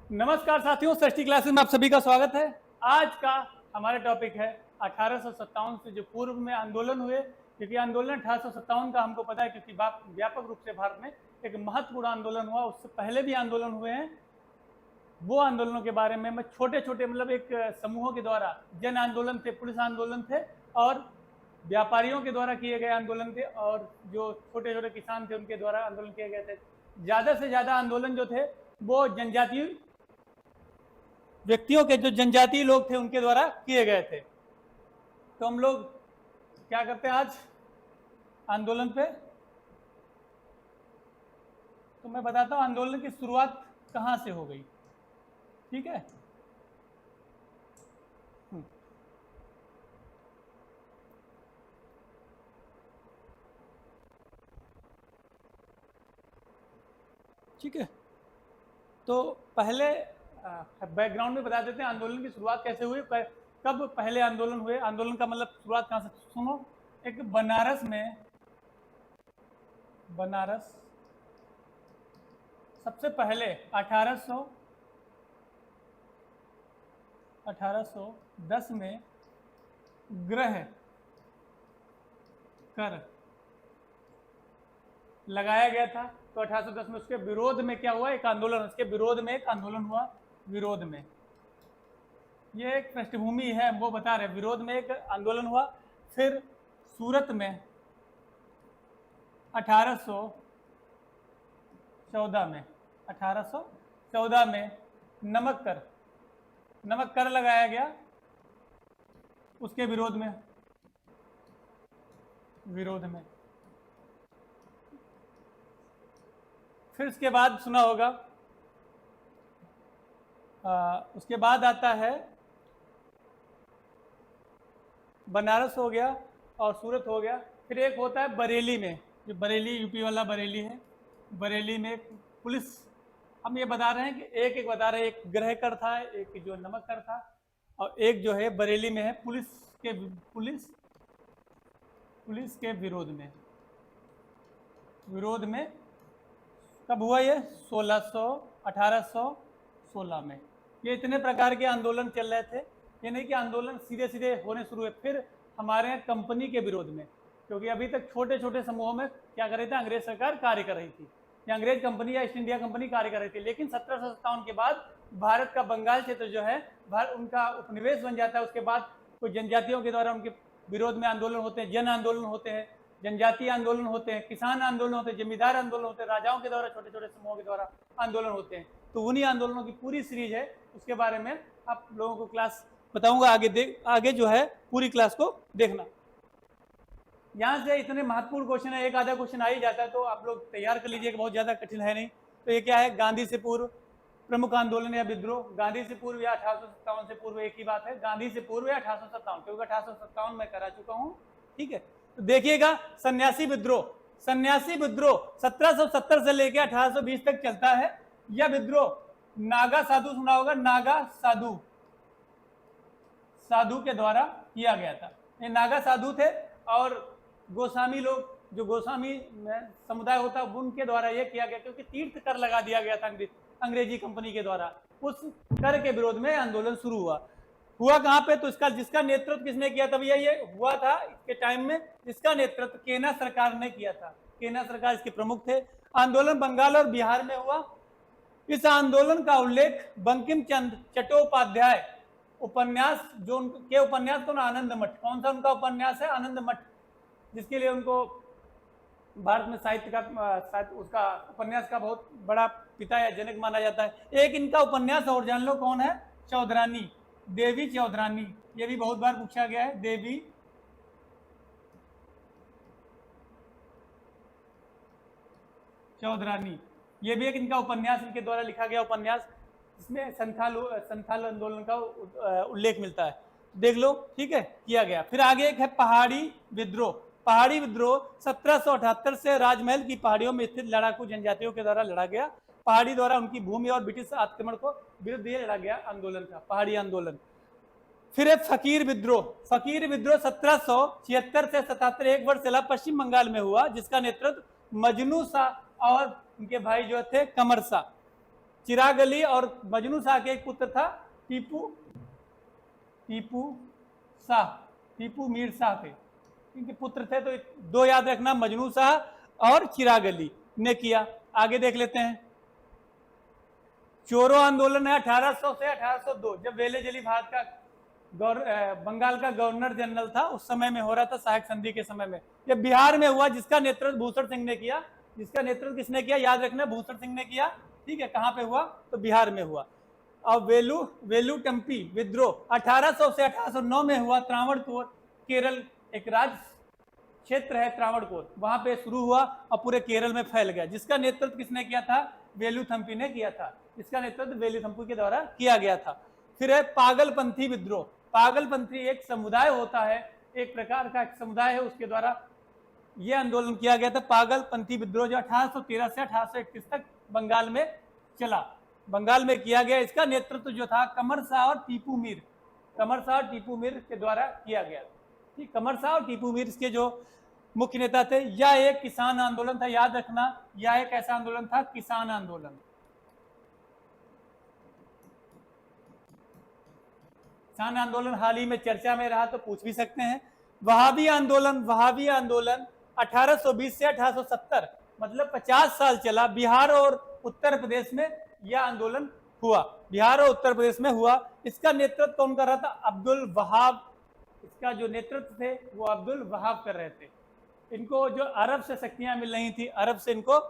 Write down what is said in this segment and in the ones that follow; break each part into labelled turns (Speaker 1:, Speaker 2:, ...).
Speaker 1: नमस्कार साथियों, सृष्टि क्लासेस में आप सभी का स्वागत है। आज का हमारा टॉपिक है 1857 से जो पूर्व में आंदोलन हुए, क्योंकि आंदोलन 1857 का हमको पता है क्योंकि व्यापक रूप से भारत में एक महत्वपूर्ण आंदोलन हुआ। उससे पहले भी आंदोलन हुए हैं। वो आंदोलनों के बारे में मैं छोटे छोटे मतलब एक समूहों के द्वारा जन आंदोलन थे, पुलिस आंदोलन थे और व्यापारियों के द्वारा किए गए आंदोलन थे और जो छोटे छोटे किसान थे उनके द्वारा आंदोलन किए गए थे। ज़्यादा से ज़्यादा आंदोलन जो थे वो जनजातीय व्यक्तियों के, जो जनजातीय लोग थे उनके द्वारा किए गए थे। तो हम लोग क्या करते हैं आज आंदोलन पे, तो मैं बताता हूँ आंदोलन की शुरुआत कहाँ से हो गई। ठीक है, ठीक है। तो पहले बैकग्राउंड में बता देते हैं आंदोलन की शुरुआत कैसे हुई, कब पहले आंदोलन हुए। आंदोलन का मतलब शुरुआत कहाँ से, सुनो। एक बनारस सबसे पहले 1810 में ग्रह कर लगाया गया था। तो 1810 में उसके विरोध में क्या हुआ, एक आंदोलन, उसके विरोध में एक आंदोलन हुआ। विरोध में, ये एक पृष्ठभूमि है, वो बता रहे, विरोध में एक आंदोलन हुआ। फिर सूरत में 1814 में नमक कर लगाया गया उसके विरोध में। फिर उसके बाद सुना होगा, उसके बाद आता है बनारस हो गया और सूरत हो गया। फिर एक होता है बरेली में, जो बरेली यूपी वाला बरेली है। बरेली में पुलिस, हम ये बता रहे हैं कि एक एक बता रहे हैं, एक ग्रह कर था, एक जो नमक कर था और एक जो है बरेली में है पुलिस के विरोध में कब हुआ ये, 1816 में। ये इतने प्रकार के आंदोलन चल रहे थे। ये नहीं कि आंदोलन सीधे सीधे होने शुरू हुए। फिर हमारे यहाँ कंपनी के विरोध में, क्योंकि अभी तक छोटे छोटे समूहों में क्या कर रही थी, अंग्रेज सरकार कार्य कर रही थी, या अंग्रेज कंपनी या ईस्ट इंडिया कंपनी कार्य कर रही थी। लेकिन 1757 के बाद भारत का बंगाल क्षेत्र जो है उनका उपनिवेश बन जाता है। उसके बाद कुछ जनजातियों के द्वारा उनके विरोध में आंदोलन होते हैं, जन आंदोलन होते हैं, जनजातीय आंदोलन होते हैं, किसान आंदोलन होते हैं, जमींदार आंदोलन होते हैं, राजाओं के द्वारा छोटे छोटे समूहों के द्वारा आंदोलन होते हैं। तो उन्हीं आंदोलनों की पूरी सीरीज है, उसके बारे में आप लोगों को क्लास बताऊंगा। आगे जो है पूरी क्लास को देखना। यहाँ से इतने महत्वपूर्ण क्वेश्चन है, एक आधा क्वेश्चन आ ही जाता है, तो आप लोग तैयार कर लीजिए, बहुत ज्यादा कठिन है नहीं। तो ये क्या है, गांधी से पूर्व प्रमुख आंदोलन या विद्रोह। गांधी से पूर्व या 1857 से पूर्व एक ही बात है, गांधी से पूर्व या 1857, क्योंकि 1857 में करा चुका हूँ। ठीक है, तो देखिएगा सन्यासी विद्रोह 1770 से लेकर 1820 तक चलता है। यह विद्रोह नागा साधु, सुना होगा, नागा साधु के द्वारा किया गया था। ये नागा साधु थे और गोस्वामी लोग, जो गोस्वामी समुदाय होता है, उनके द्वारा यह किया गया, क्योंकि तीर्थ कर लगा दिया गया था अंग्रेजी कंपनी के द्वारा। उस कर के विरोध में आंदोलन शुरू हुआ कहाँ पे, तो जिसका नेतृत्व किसने किया था भैया, ये हुआ था इसके टाइम में, जिसका नेतृत्व केना सरकार ने किया था। केना सरकार इसके प्रमुख थे। आंदोलन बंगाल और बिहार में हुआ। इस आंदोलन का उल्लेख बंकिम चंद्र चट्टोपाध्याय उपन्यास, जो उनके उपन्यास को ना, आनंद मठ, कौन सा उनका उपन्यास है, आनंद मठ, जिसके लिए उनको भारत में साहित्य का उसका उपन्यास का बहुत बड़ा पिता या जनक माना जाता है। एक इनका उपन्यास और जान लो कौन है, चौधरानी, देवी चौधरानी। ये भी बहुत बार पूछा गया है, देवी चौधरानी। ये भी एक इनका उपन्यास, इनके द्वारा लिखा गया उपन्यास, इसमें संथाल आंदोलन का उल्लेख मिलता है, देख लो। ठीक है, किया गया। फिर आगे एक है पहाड़ी विद्रोह। 1778 से राजमहल की पहाड़ियों में स्थित लड़ाकू जनजातियों के द्वारा लड़ा गया। पहाड़ी द्वारा उनकी भूमि और ब्रिटिश आक्रमण को विरुद्ध ये लड़ा गया आंदोलन था, पहाड़ी आंदोलन। फिर एक फकीर विद्रोह 1776 से 77, एक वर्ष चला, पश्चिम बंगाल में हुआ, जिसका नेतृत्व मजनू शाह और उनके भाई जो थे कमर शाह। चिराग अली और मजनू शाह के एक पुत्र था टीपू शाह, टीपू मीर शाह थे, इनके पुत्र थे। तो दो याद रखना, मजनू शाह और चिराग अली ने किया। आगे देख लेते हैं। चोरो आंदोलन है 1800 से 1802, जब वेले जली भारत का बंगाल का गवर्नर जनरल था, उस समय में हो रहा था, सहायक संधि के समय में। ये बिहार में हुआ, जिसका नेतृत्व भूषण सिंह ने किया। जिसका नेतृत्व किसने किया, याद रखना, भूषण सिंह ने किया। ठीक है, कहां पे हुआ, तो बिहार में हुआ। और वेलुटम्पी विद्रोह 1800 से 1809 में हुआ। त्रावणकोर, केरल एक राज्य क्षेत्र है त्रावणकोर, वहां पे शुरू हुआ और पूरे केरल में फैल गया। जिसका नेतृत्व किसने किया था, वेलुथम्पी ने किया था। इसका नेतृत्व वेलुथम्पी के द्वारा किया गया था। फिर है पागलपंथी विद्रोह। पागलपंथी एक समुदाय होता है, एक प्रकार का एक समुदाय है, उसके द्वारा यह आंदोलन किया गया था, पागलपंथी विद्रोह, जो 1813 से 1831 तक बंगाल में चला, बंगाल में किया गया। इसका नेतृत्व जो था कमर शाह और टीपू मीर, कमर शाह और टीपू मीर के द्वारा किया गया। ठीक, कमर शाह और टीपू मीर इसके जो मुख्य नेता थे। यह एक किसान आंदोलन था, याद रखना, यह एक ऐसा आंदोलन था, किसान आंदोलन। किसान आंदोलन हाल ही में चर्चा में रहा, तो पूछ भी सकते हैं। वहाबी आंदोलन, वहाबी आंदोलन 1820 से 1870, मतलब 50 साल चला। बिहार और उत्तर प्रदेश में यह आंदोलन हुआ, बिहार और उत्तर प्रदेश में हुआ। इसका नेतृत्व कौन कर रहा था, अब्दुल वहाब। इसका जो नेतृत्व थे वो अब्दुल वहाब कर रहे थे। इनको जो अरब से शक्तियां मिल रही थी, अरब से इनको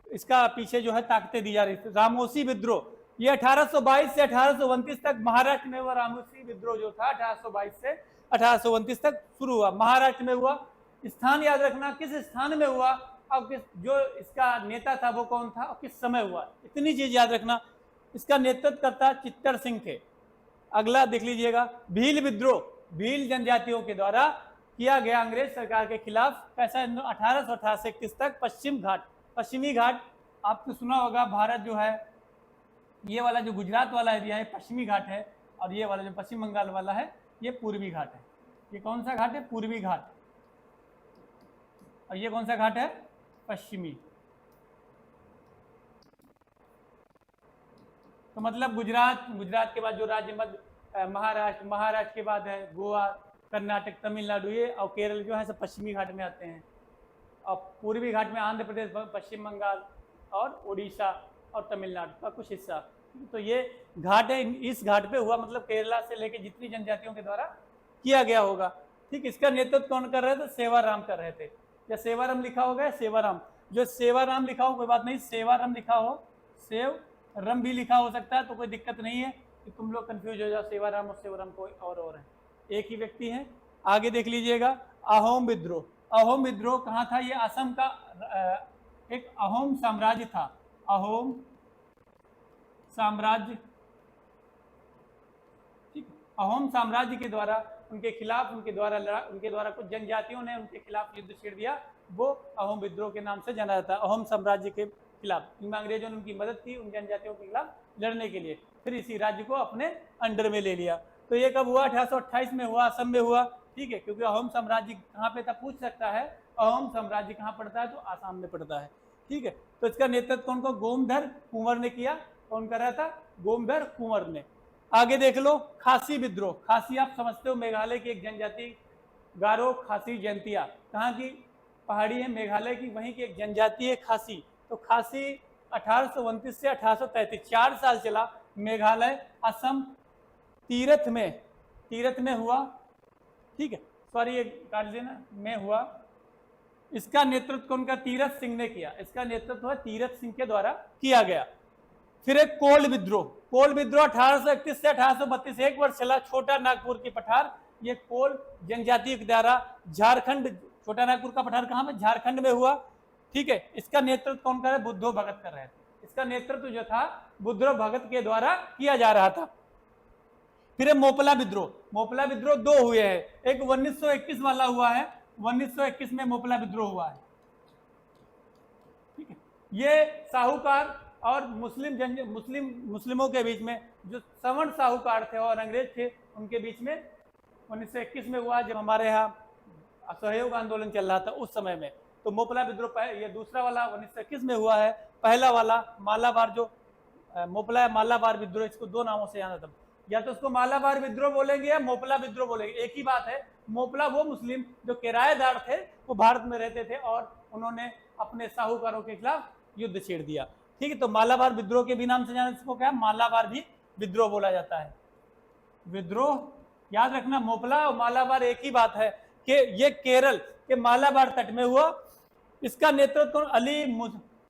Speaker 1: इसका पीछे जो है ताकतें दी जा रही थी। रामोसी विद्रोह, ये 1822 से 1829 तक महाराष्ट्र में हुआ। रामोसी विद्रोह जो था 1822 से 1829 तक शुरू हुआ, महाराष्ट्र में हुआ। स्थान याद रखना, किस स्थान में हुआ और किस जो इसका नेता था वो कौन था और किस समय हुआ, इतनी चीज याद रखना। इसका नेतृत्व करता चित्तर सिंह थे। अगला देख लीजिएगा, भील विद्रोह, भील जनजातियों के द्वारा किया गया अंग्रेज सरकार के खिलाफ। कैसा, 1818 से 31 तक। पश्चिमी घाट आपने सुना होगा, भारत जो है ये वाला जो गुजरात वाला एरिया है पश्चिमी घाट है, और ये वाला जो पश्चिम बंगाल वाला है ये पूर्वी घाट है। ये कौन सा घाट है, पूर्वी घाट, और ये कौन सा घाट है, पश्चिमी। तो मतलब गुजरात के बाद जो राज्य मध्य महाराष्ट्र के बाद है गोवा, कर्नाटक, तमिलनाडु, ये और केरल जो है सब पश्चिमी घाट में आते हैं। और पूर्वी घाट में आंध्र प्रदेश, पश्चिम बंगाल और उड़ीसा और तमिलनाडु का कुछ हिस्सा। तो ये घाट है, इस घाट पे हुआ, मतलब केरला से लेके जितनी जनजातियों के द्वारा किया गया होगा। ठीक, इसका नेतृत्व कौन कर रहे थे, सेवाराम कर रहे थे। या सेवाराम लिखा होगा, सेवाराम, जो सेवाराम लिखा हो कोई बात नहीं, सेवाराम लिखा हो, सेव रम भी लिखा हो सकता है, तो कोई दिक्कत नहीं है कि तुम लोग कंफ्यूज हो जाओ। सेवाराम और सेवाराम कोई और है, एक ही व्यक्ति है। आगे देख लीजिएगा, अहोम विद्रोह। अहोम विद्रोह कहाँ था, ये असम का एक अहोम साम्राज्य था, अहोम साम्राज्य। ठीक, अहोम साम्राज्य के द्वारा उनके खिलाफ, उनके द्वारा कुछ जनजातियों ने उनके खिलाफ युद्ध छेड़ दिया, वो अहोम विद्रोह के नाम से जाना जाता है। अहोम साम्राज्य के खिलाफ, इनमें अंग्रेजों ने उनकी मदद की उन जनजातियों के खिलाफ लड़ने के लिए, फिर इसी राज्य को अपने अंडर में ले लिया। तो ये कब हुआ, 1828 में हुआ, असम में हुआ। ठीक है, क्योंकि अहोम साम्राज्य कहाँ पे था पूछ सकता है, अहोम साम्राज्य कहाँ पड़ता है, तो आसाम में पड़ता है। ठीक है, तो इसका नेतृत्व कौन को, गोमधर कुंवर ने किया। कौन कर रहा था, गोमधर कुंवर ने। आगे देख लो, खासी विद्रोह। खासी आप समझते हो, मेघालय की एक जनजाति, गारो खासी जयंतिया, कहाँ की, पहाड़ी है मेघालय की, वहीं की एक जनजाति है खासी। तो खासी 1829 से 1833 4 साल चला। मेघालय, असम, तीरथ में हुआ। ठीक है, सॉरी ये काट देना, में हुआ। इसका नेतृत्व कौन का, तीरथ सिंह ने किया। इसका नेतृत्व तीरथ सिंह के द्वारा किया गया। फिर एक कोल विद्रोह। कोल विद्रोह 1831 से 1832 1 वर्ष चला। छोटा नागपुर की पठार, ये कोल जनजाति के द्वारा झारखंड, छोटा नागपुर का पठार कहाँ में, झारखंड में हुआ। ठीक है, इसका नेतृत्व कौन कर रहे, बुद्धो भगत कर रहे थे। इसका नेतृत्व जो था बुद्धो भगत के द्वारा किया जा रहा था। फिर मोपला विद्रोह। मोपला विद्रोह दो हुए हैं, एक 1921 वाला हुआ है, 1921 में मोपला विद्रोह हुआ है। ठीक है, ये साहूकार और मुस्लिमों के बीच में, जो सवर्ण साहूकार थे और अंग्रेज थे, उनके बीच में 1921 में हुआ, जब हमारे यहाँ असहयोग आंदोलन चल रहा था उस समय में। तो मोपला विद्रोह ये दूसरा वाला 1921 में हुआ है। पहला वाला मालाबार जो मोपला या मालाबार विद्रोह, इसको दो नामों से जाना था। या तो उसको मालाबार विद्रोह बोलेंगे या मोपला विद्रोह बोलेंगे, एक ही बात है। मोपला वो मुस्लिम जो किराएदार थे, वो भारत में रहते थे और उन्होंने अपने साहूकारों के खिलाफ युद्ध छेड़ दिया। ठीक है, तो मालाबार विद्रोह के भी नाम से जाना, इसको क्या मालाबार भी विद्रोह बोला जाता है। विद्रोह याद रखना, मोपला और मालाबार एक ही बात है कि ये केरल के मालाबार तट में हुआ। इसका नेतृत्व अली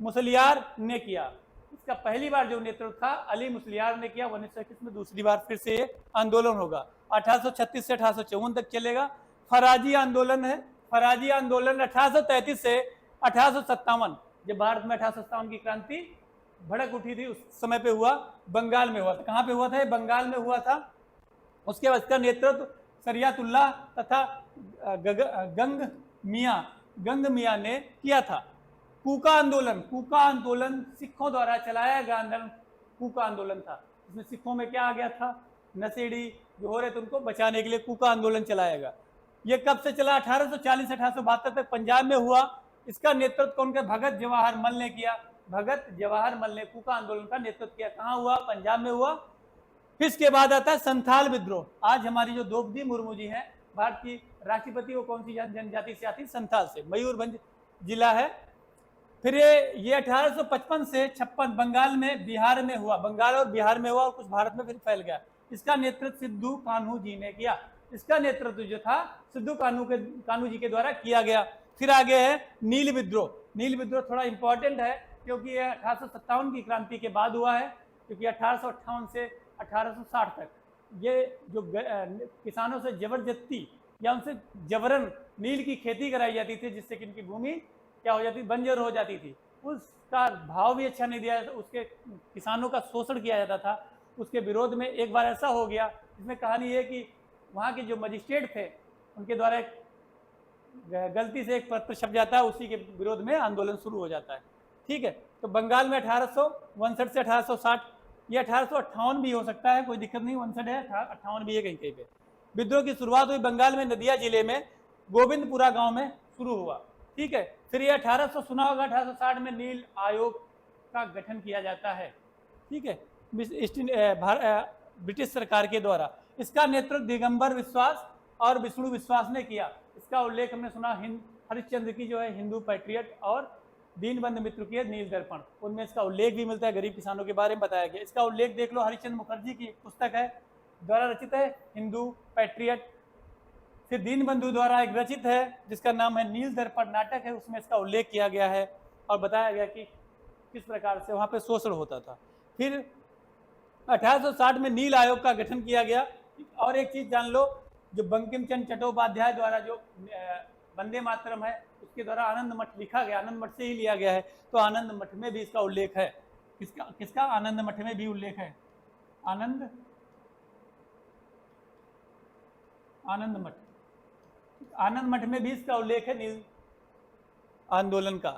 Speaker 1: मुसलियार ने किया। इसका पहली बार जो नेतृत्व था अली मुसलियार ने किया। 1921 में दूसरी बार फिर से ये आंदोलन होगा। 1836 से 1854 तक चलेगा। फराजी आंदोलन है। फराजी आंदोलन 1833 से 1857, जब भारत में 1857 की क्रांति भड़क उठी थी उस समय पे हुआ। बंगाल में हुआ था। कहां पे हुआ था? बंगाल में हुआ था। उसके बाद इसका नेतृत्व शरियतुल्लाह तथा गंग मियां ने किया था। कूका आंदोलन सिखों द्वारा चलाया गया आंदोलन कूका आंदोलन था। इसमें सिखों में क्या आ गया था? नशेड़ी जो हो रहे थे उनको बचाने के लिए कूका आंदोलन चलाया गया। ये कब से चला? 1840 से 1872 तक पंजाब में हुआ। इसका नेतृत्व कौन किया? भगत जवाहर मल ने किया। भगत जवाहर मल ने कूका आंदोलन का नेतृत्व किया। कहाँ हुआ? पंजाब में हुआ। फिर इसके बाद आता है संथाल विद्रोह। आज हमारी जो द्रौपदी मुर्मू जी हैं, भारत की राष्ट्रपति, वो कौन सी जनजाति से आती? संथाल से। मयूरभंज जिला है। फिर ये 1855 से 56 बंगाल में बिहार में हुआ। बंगाल और बिहार में हुआ और कुछ भारत में फिर फैल गया। इसका नेतृत्व सिद्धू कान्हू जी ने किया। इसका नेतृत्व जो था सिद्धू कान्हू जी के द्वारा किया गया। फिर आगे है नील विद्रोह। नील विद्रोह थोड़ा इंपॉर्टेंट है क्योंकि यह 1857 की क्रांति के बाद हुआ है, क्योंकि 1858 से 1860 तक ये जो किसानों से जबरदस्ती या उनसे जबरन नील की खेती कराई जाती थी, जिससे कि इनकी भूमि क्या हो जाती? बंजर हो जाती थी। उसका भाव भी अच्छा नहीं दिया जाता, उसके किसानों का शोषण किया जाता था। उसके विरोध में एक बार ऐसा हो गया। इसमें कहानी है कि वहाँ के जो मजिस्ट्रेट थे उनके द्वारा एक गलती से एक पत्र छप जाता है, उसी के विरोध में आंदोलन शुरू हो जाता है। ठीक है, तो बंगाल में 1859 से 1860, ये 1858 भी हो सकता है, कोई दिक्कत नहीं, 59 है, 58 भी है कहीं कहीं पे। विद्रोह की शुरुआत हुई बंगाल में नदिया जिले में गोविंदपुरा गांव में शुरू हुआ। ठीक है, फिर ये 1800 सुना होगा, 1860 में नील आयोग का गठन किया जाता है। ठीक है, ब्रिटिश सरकार के द्वारा। इसका नेतृत्व दिगंबर विश्वास और विष्णु विश्वास ने किया। इसका उल्लेख हमने सुना हरिश्चंद्र की जो है हिंदू पैट्रियट और दीनबंधु मित्र की नील दर्पण, उनमें इसका उल्लेख भी मिलता है। गरीब किसानों के बारे में बताया गया। इसका उल्लेख देख लो, हरिश्चंद्र मुखर्जी की पुस्तक है, द्वारा रचित है, हिंदू पैट्रियट। फिर दीनबंधु द्वारा एक रचित है जिसका नाम है नील दर्पण नाटक है, उसमें इसका उल्लेख किया गया है और बताया गया कि किस प्रकार से वहाँ पे शोषण होता था। फिर 1860 में नील आयोग का गठन किया गया। और एक चीज जान लो, जो बंकिम चंद्र चट्टोपाध्याय द्वारा जो वंदे मातरम है उसके द्वारा आनंद मठ लिखा गया, आनंद मठ से ही लिया गया है, तो आनंद मठ में भी इसका उल्लेख है। किसका? आनंद मठ में भी उल्लेख है। आनंद मठ में भी इसका उल्लेख है नील आंदोलन का।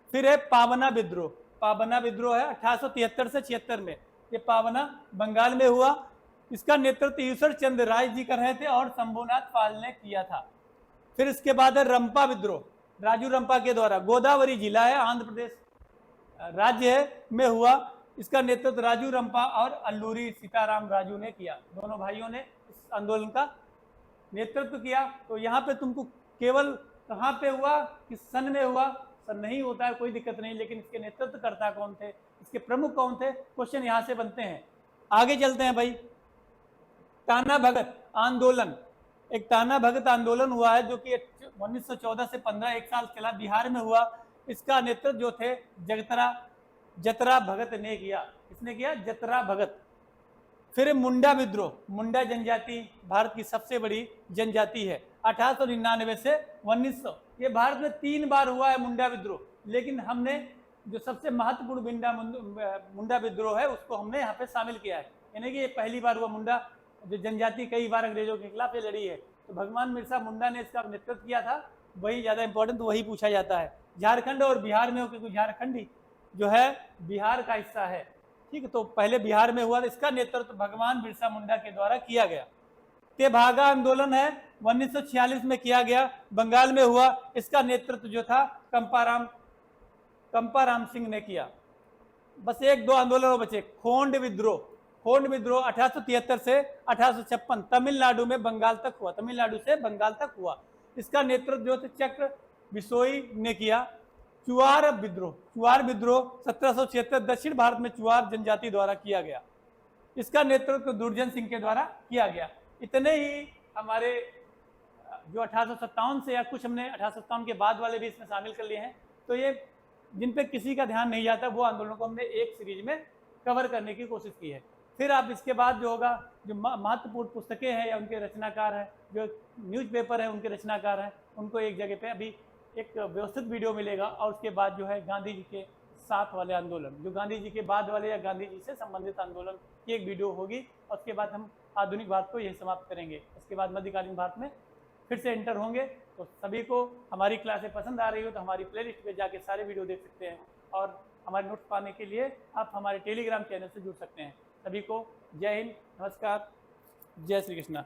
Speaker 1: फिर है पावना विद्रोह। पावना विद्रोह है 1873 से 76 में। ये पावना बंगाल में हुआ। इसका नेतृत्व ईश्वर चंद्र राय जी कर रहे थे और शंभुनाथ पाल ने किया था। फिर इसके बाद है रंपा विद्रोह, राजू रंपा के द्वारा। गोदावरी जिला है, आंध्र प्रदेश राज्य है में हुआ। इसका नेतृत्व राजू रंपा और अल्लूरी सीताराम राजू ने किया। दोनों भाइयों ने इस आंदोलन का नेतृत्व किया। तो यहाँ पे तुमको केवल कहाँ पे हुआ, किस सन में हुआ, सन नहीं होता है, कोई दिक्कत नहीं, लेकिन इसके नेतृत्वकर्ता कौन थे, इसके प्रमुख कौन थे, क्वेश्चन यहाँ से बनते हैं। आगे चलते हैं भाई। ताना भगत आंदोलन, एक ताना भगत आंदोलन हुआ है जो कि 1914 से 15 एक साल चला, बिहार में हुआ। इसका नेतृत्व जो थे जतरा भगत ने किया। किसने किया? जतरा भगत। फिर मुंडा विद्रोह, मुंडा जनजाति भारत की सबसे बड़ी जनजाति है। 1899 से 1900, ये भारत में 3 बार हुआ है मुंडा विद्रोह, लेकिन हमने जो सबसे महत्वपूर्ण मुंडा विद्रोह है उसको हमने यहाँ पे शामिल किया है। यानी कि ये पहली बार हुआ मुंडा जो जनजाति कई बार अंग्रेजों के खिलाफ ये लड़ी है, तो भगवान बिरसा मुंडा ने इसका नेतृत्व किया था, वही ज्यादा इंपॉर्टेंट, वही पूछा जाता है। झारखंड और बिहार में हो, क्योंकि झारखंड जो है बिहार का हिस्सा है। ठीक है, तो पहले बिहार में हुआ, इसका नेतृत्व भगवान बिरसा मुंडा के द्वारा किया गया। तेभागा आंदोलन है 1946 में किया गया, बंगाल में हुआ। इसका नेतृत्व जो था कंपाराम सिंह ने किया। बस एक दो आंदोलन और बचे। खोंड विद्रोह 1873 से 1856 तमिलनाडु में बंगाल तक हुआ, तमिलनाडु से बंगाल तक हुआ। इसका नेतृत्व जो थे चक्र बिसोई ने किया। चुआर विद्रोह 1776 दक्षिण भारत में चुआर जनजाति द्वारा किया गया। इसका नेतृत्व दुर्जन सिंह के द्वारा किया गया। इतने ही हमारे जो 1857 से, या कुछ हमने 1857 के बाद वाले भी इसमें शामिल कर लिए हैं। तो ये जिन पे किसी का ध्यान नहीं जाता वो आंदोलनों को हमने एक सीरीज में कवर करने की कोशिश की है। फिर आप इसके बाद जो होगा, जो महत्वपूर्ण पुस्तकें हैं या उनके रचनाकार हैं, जो न्यूज़पेपर है उनके रचनाकार हैं, उनको एक जगह पे अभी एक व्यवस्थित वीडियो मिलेगा। और उसके बाद जो है गांधी जी के साथ वाले आंदोलन, जो गांधी जी के बाद वाले या गांधी जी से संबंधित आंदोलन की एक वीडियो होगी। और उसके बाद हम आधुनिक भारत को यही समाप्त करेंगे। उसके बाद मध्यकालीन भारत में फिर से एंटर होंगे। तो सभी को हमारी क्लासें पसंद आ रही हो तो हमारी प्लेलिस्ट पे जाके सारे वीडियो देख सकते हैं। और हमारे नोट्स पाने के लिए आप हमारे टेलीग्राम चैनल से जुड़ सकते हैं। सभी को जय हिंद, नमस्कार, जय श्री कृष्णा।